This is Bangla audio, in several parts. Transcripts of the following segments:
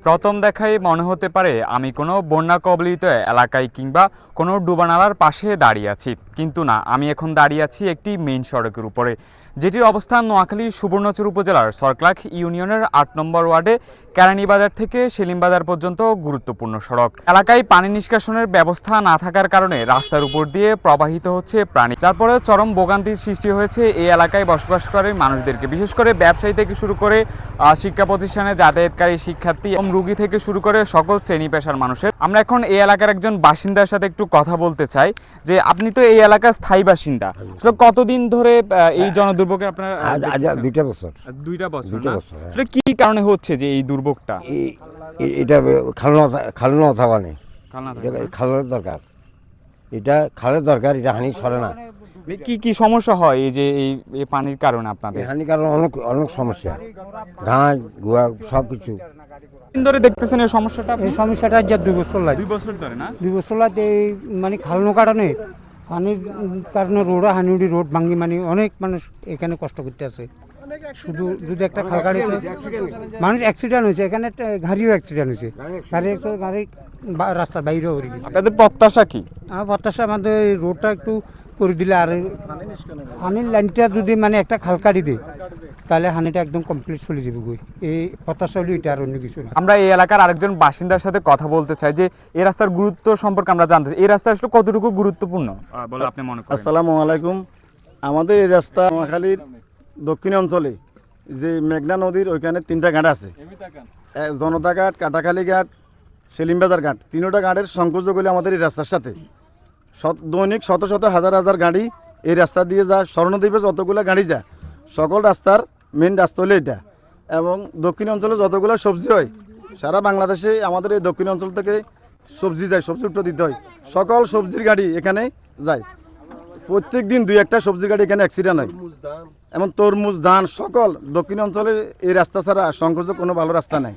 প্রথম দেখায় মনে হতে পারে আমি কোনো বন্যা কবলিত এলাকায় কিংবা কোনো ডুবানালার পাশে দাঁড়িয়ে আছি, কিন্তু না, আমি এখন দাঁড়িয়ে আছি একটি মেইন সড়কের উপরে, যেটির অবস্থান নোয়াখালী সুবর্ণচর উপজেলার সরক্লাখ ইউনিয়নের ৮ নম্বর ওয়ার্ডে কেরানীবাজার থেকে সেলিমবাজার পর্যন্ত গুরুত্বপূর্ণ সড়ক। এলাকায় পানি নিষ্কাশনের ব্যবস্থা না থাকার কারণে রাস্তার উপর দিয়ে প্রবাহিত হচ্ছে পানি, যার পরে চরম ভোগান্তির সৃষ্টি হয়েছে এই এলাকায় বসবাস করে মানুষদেরকে, বিশেষ করে ব্যবসায়ী থেকে শুরু করে শিক্ষা প্রতিষ্ঠানে যাতায়াতকারী শিক্ষার্থী এবং রোগী থেকে শুরু করে সকল শ্রেণী পেশার মানুষের। আমরা এখন এই এলাকার একজন বাসিন্দার সাথে একটু কথা বলতে চাই যে আপনি তো এই এলাকার স্থায়ী বাসিন্দা, আসলে কতদিন ধরে এই জনদুর্ভোগে আপনার? 2 বছর। 2 বছর। 2 বছর। আসলে কি কারণে হচ্ছে যে এই দুর্ভোগটা? এটা খালনা থাকা নেই, খালের দরকার, এটা খালের দরকার, এটা হানি সরে না। কি কি সমস্যা হয় এই যে এই পানির কারণে আপনাদের? হানি কারণে অনেক অনেক সমস্যা, ঘাস গুয়া সব কিছু। দিন ধরে দেখতেছেন এই সমস্যাটা? এই সমস্যাটা যে 2 বছর লাগে। 2 বছর ধরে না? 2 বছর লাগে এই মানে খালনো কারণে পানির কারণে হানিউডি রোড ভাঙ্গি মানে অনেক মানুষ এখানে কষ্ট করতে আছে। শুধু যদি একটা খাল গাড়িতে মানুষ অ্যাক্সিডেন্ট হয়েছে, এখানে একটা গাড়িও অ্যাক্সিডেন্ট হয়েছে, গাড়ি রাস্তার বাইরেও হয়ে গেছে। আপনাদের প্রত্যাশা কি? আমার প্রত্যাশা আমাদের এই রোডটা একটু করে দিলে আর পানির লাইনটা যদি মানে একটা খাল কাটি দেয় তাহলে হানিটা একদম কমপ্লিট চলে যাবে। এই প্রত্যাশা হলো এটা, আর অন্য কিছু না। আমরা এই এলাকার আরেকজন বাসিন্দার সাথে কথা বলতে চাই যে এই রাস্তার গুরুত্ব সম্পর্কে আমরা জানতে চাই। এই রাস্তা আসলে কতটুকু গুরুত্বপূর্ণ বলে আপনি মনে করেন? আসসালামু আলাইকুম। আমাদের এই রাস্তা নোয়াখালীর দক্ষিণ অঞ্চলে যে মেঘনা নদীর ওইখানে 3টা ঘাট আছে, জনতা ঘাট, কাটাখালী ঘাট, সেলিমবাজার ঘাট। 3টা ঘাটের সংযোগ হলে আমাদের এই রাস্তার সাথে দৈনিক শত শত হাজার হাজার গাড়ি এই রাস্তা দিয়ে যায়। স্বর্ণদ্বীপে যতগুলো গাড়ি যায় সকল রাস্তার মেন রাস্তা হলো এটা। এবং দক্ষিণ অঞ্চলে যতগুলো সবজি হয় সারা বাংলাদেশে আমাদের এই দক্ষিণ অঞ্চল থেকে সবজি যায়, সবজি উঠে দিতে হয়। সকল সবজির গাড়ি এখানে যায়, প্রত্যেক দিন 2-1টা সবজির গাড়ি এখানে অ্যাক্সিডেন্ট হয়। এমন তরমুজ, ধান সকল দক্ষিণ অঞ্চলে এই রাস্তা ছাড়া সংযোগ কোনো ভালো রাস্তা নাই।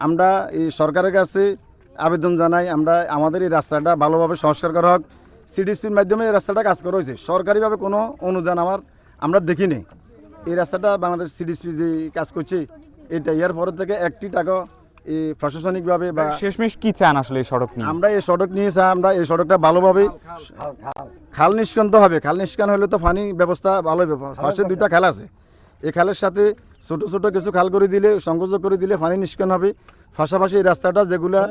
আমরা এই সরকারের কাছে আবেদন জানাই, আমরা আমাদের এই রাস্তাটা ভালোভাবে সংস্কার করা হোক। সিডিসির মাধ্যমে এই রাস্তাটা কাজ করা হয়েছে, সরকারিভাবে কোনো অনুদান আমরা দেখিনি। এই রাস্তাটা বাংলাদেশ সিডিসি যে কাজ করছে এটা, এর পরের থেকে একটি টাকা এই প্রশাসনিকভাবে বা শেষমেশ কি চান আসলে এই সড়ক নিয়ে? আমরা এই সড়ক নিয়ে চাই, আমরা এই সড়কটা ভালোভাবে খাল নিষ্কান্ত হবে। খাল নিষ্কান হলে তো পানি ব্যবস্থা ভালো হবে। পাশে 2টা খাল আছে, এই খালের সাথে ছোট ছোট কিছু খাল করে দিলে, সংযোগ করে দিলে পানি নিষ্কান হবে। পাশাপাশি এই রাস্তাটা যেগুলা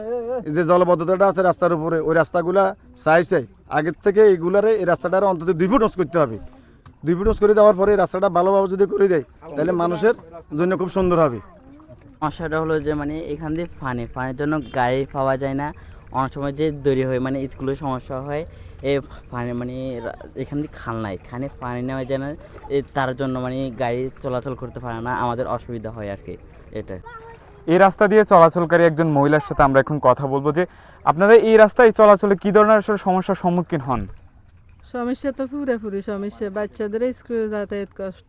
যে জলবদ্ধতাটা আছে রাস্তার উপরে, ওই রাস্তাগুলা চাইছে আগের থেকে এইগুলারে এই রাস্তাটার অন্তত 2 ফুট উঁচু করতে হবে। 2 ফুট উঁচু করে দেওয়ার পরে রাস্তাটা ভালোভাবে যদি করে দেয় তাহলে মানুষের জন্য খুব সুন্দর হবে। সমস্যাটা হলো যে মানে এখান দিয়ে পানির জন্য গাড়ি পাওয়া যায় না, অনেক সময় যে দেরি হয়, মানে স্কুলের সমস্যা হয়। এই পানি মানে এখান দিয়ে খাল নাই, এখানে পানি নেওয়া যায় না, তার জন্য মানে গাড়ি চলাচল করতে পারে না, আমাদের অসুবিধা হয় আর কি। এটা এই রাস্তা দিয়ে চলাচলকারী একজন মহিলার সাথে আমরা এখন কথা বলবো যে আপনারা এই রাস্তায় চলাচলে কি ধরনের আসলে সমস্যার সম্মুখীন হন? সমস্যা তো পুরোপুরি সমস্যা, বাচ্চাদের স্কুলে যাতায়াত কষ্ট,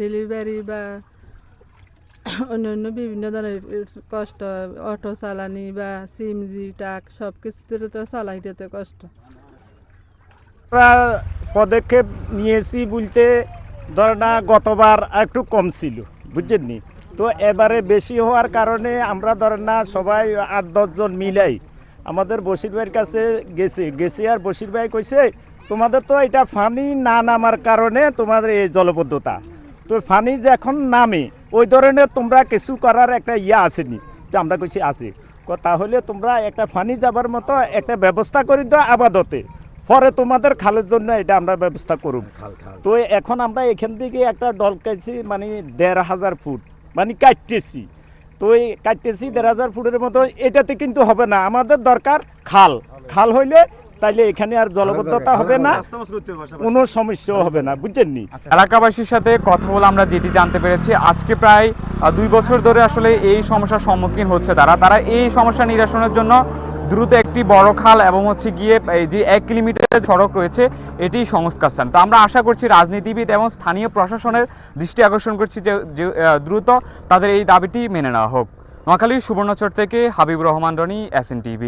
ডেলিভারি বা অন্যান্য বিভিন্ন ধরনের কষ্ট, অটো চালানি বা সিএনজি ট্রাক সব কিছুতে তো চালাইতে কষ্ট। পদক্ষেপ নিয়েছি বলতে ধর না, গতবার একটু কম ছিল বুঝছেন নি, তো এবারে বেশি হওয়ার কারণে আমরা ধরেন না সবাই 8-10 জন মিলাই আমাদের বশির ভাইয়ের কাছে গেছি আর বশির ভাই কইছে তোমাদের তো এটা পানি না নামার কারণে তোমাদের এই জলবদ্ধতা, তো পানি যে এখন নামে ওই ধরনের তোমরা কিছু করার একটা আসেনি। তো আমরা কইছি আছে, তাহলে তোমরা একটা পানি যাবার মতো একটা ব্যবস্থা করে দাও আপাততে, পরে তোমাদের খালের জন্য এটা আমরা ব্যবস্থা করব। তো এখন আমরা এখান থেকে একটা ডলকাইছি মানে 1500 ফুট মানে কাটতেছি, তো এই কাটতেছি 1500 ফুটের মতো, এটাতে কিন্তু হবে না, আমাদের দরকার খাল হইলে তাইলে এখানে আর জলবদ্ধতা হবে না, কোনো সমস্যাও হবে না বুঝছেন নি। এলাকাবাসীর সাথে কথা বলে আমরা যেটি জানতে পেরেছি, আজকে প্রায় 2 বছর ধরে আসলে এই সমস্যার সম্মুখীন হচ্ছে তারা এই সমস্যা নিরসনের জন্য দ্রুত একটি বড় খাল এবং গিয়ে এই যে 1 কিলোমিটারের সড়ক রয়েছে এটি সংস্কার চান। তো আমরা আশা করছি রাজনীতিবিদ এবং স্থানীয় প্রশাসনের দৃষ্টি আকর্ষণ করছি যে দ্রুত তাদের এই দাবিটি মেনে নেওয়া হোক। নোয়াখালীর সুবর্ণচর থেকে হাবিবুর রহমান রনি, SNTV।